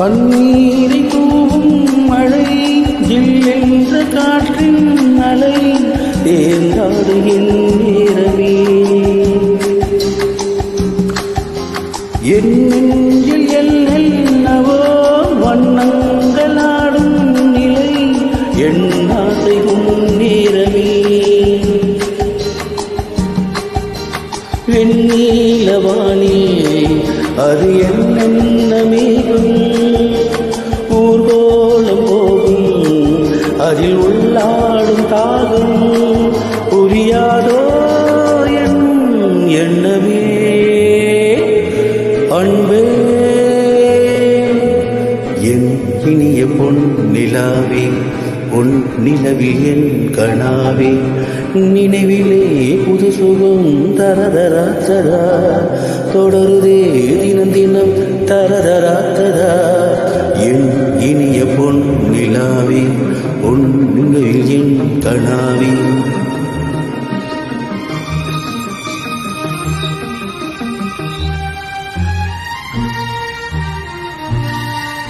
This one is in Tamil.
பன்னீரை தூவும் மழை ஜில்லென்ற காற்றின் அலை தேர்ந்தாடுகின் நேரமே என் நெஞ்சில் என்னவோ வண்ணங்களாடும் நிலை எண்ணாதையும் நேரமே வெண்ணீலவானே அது என்ன மேகம் ஊர்கோலம் போகும் அதில் உள்ளாடும் தாகம் புரியாதோ எண்ணமே அன்பே என் இனிய பொன் நிலாவே பொன் நிலவில் என் கணாவே நினைவிலே புது சுகம் தரதராத்ததா தொடருதே தினம் தினம் தரதராத்ததா என் இனிய பொன் நிலாவே பொன் நிலவில் என் கணாவே